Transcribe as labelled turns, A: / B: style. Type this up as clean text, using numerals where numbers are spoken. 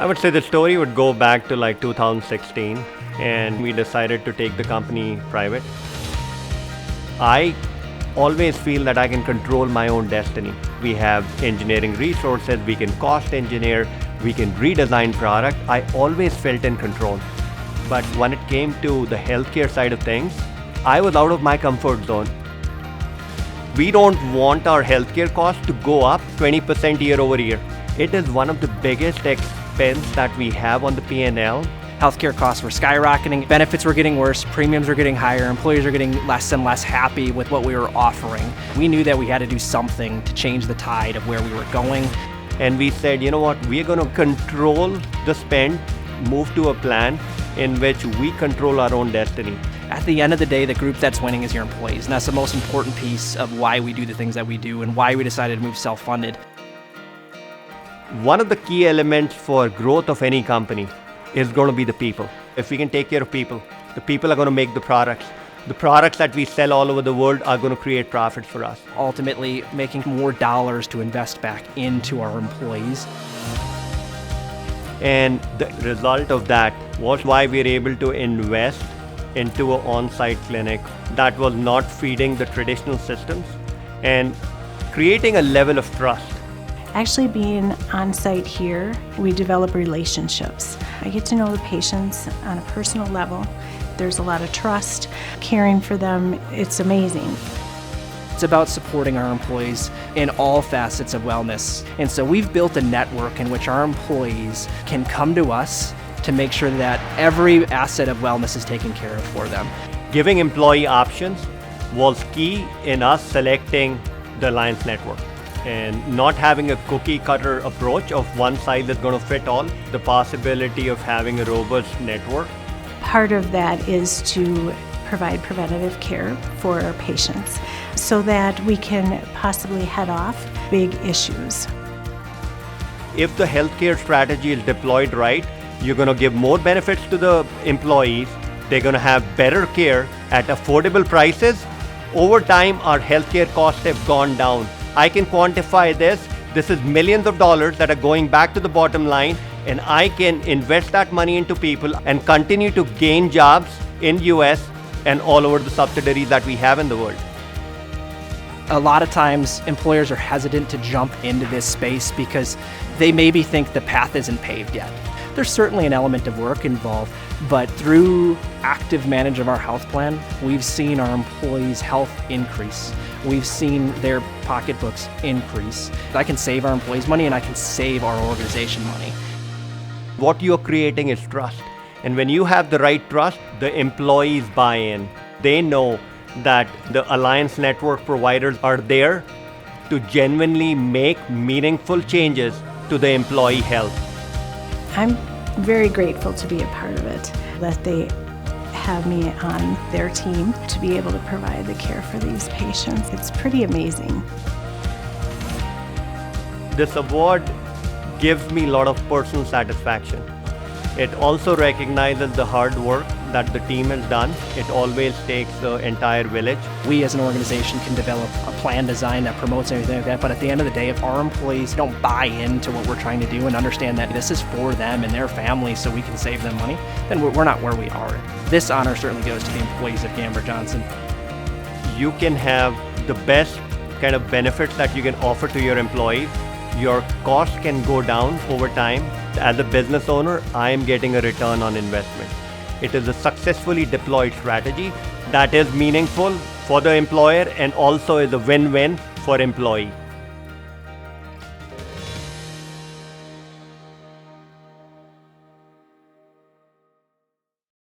A: I would say the story would go back to like 2016, and we decided to take the company private. I always feel that I can control my own destiny. We have engineering resources, we can cost engineer, we can redesign product. I always felt in control. But when it came to the healthcare side of things, I was out of my comfort zone. We don't want our healthcare costs to go up 20% year over year. It is one of the biggest expense that we have on the P&L.
B: Healthcare costs were skyrocketing, benefits were getting worse, premiums were getting higher, employees are getting less and less happy with what we were offering. We knew that we had to do something to change the tide of where we were going.
A: And we said, you know what, we're going to control the spend, move to a plan in which we control our own destiny.
B: At the end of the day, the group that's winning is your employees, and that's the most important piece of why we do the things that we do and why we decided to move self-funded.
A: One of the key elements for growth of any company is going to be the people. If we can take care of people, the people are going to make the products. The products that we sell all over the world are going to create profits for us.
B: Ultimately, making more dollars to invest back into our employees.
A: And the result of that was why we were able to invest into an on-site clinic that was not feeding the traditional systems and creating a level of trust.
C: Actually being on site here, we develop relationships. I get to know the patients on a personal level. There's a lot of trust, caring for them. It's amazing.
B: It's about supporting our employees in all facets of wellness. And so we've built a network in which our employees can come to us to make sure that every asset of wellness is taken care of for them.
A: Giving employee options was key in us selecting the Alliance Network. And not having a cookie cutter approach of one size that's going to fit all, the possibility of having a robust network.
C: Part of that is to provide preventative care for our patients so that we can possibly head off big issues.
A: If the healthcare strategy is deployed right, you're going to give more benefits to the employees. They're going to have better care at affordable prices. Over time, our healthcare costs have gone down. I can quantify this. This is millions of dollars that are going back to the bottom line, and I can invest that money into people and continue to gain jobs in US and all over the subsidiaries that we have in the world.
B: A lot of times employers are hesitant to jump into this space because they maybe think the path isn't paved yet. There's certainly an element of work involved, but through active management of our health plan, we've seen our employees' health increase. We've seen their pocketbooks increase. I can save our employees money and I can save our organization money.
A: What you're creating is trust. And when you have the right trust, the employees buy in. They know that the Alliance Network providers are there to genuinely make meaningful changes to the employee health.
C: I'm very grateful to be a part of it, that they have me on their team to be able to provide the care for these patients. It's pretty amazing.
A: This award gives me a lot of personal satisfaction. It also recognizes the hard work that the team has done. It always takes the entire village.
B: We as an organization can develop a plan design that promotes everything like that, but at the end of the day, if our employees don't buy into what we're trying to do and understand that this is for them and their families so we can save them money, then we're not where we are. This honor certainly goes to the employees of Gamber-Johnson.
A: You can have the best kind of benefits that you can offer to your employees. Your costs can go down over time. As a business owner, I am getting a return on investment. It is a successfully deployed strategy that is meaningful for the employer and also is a win-win for employee.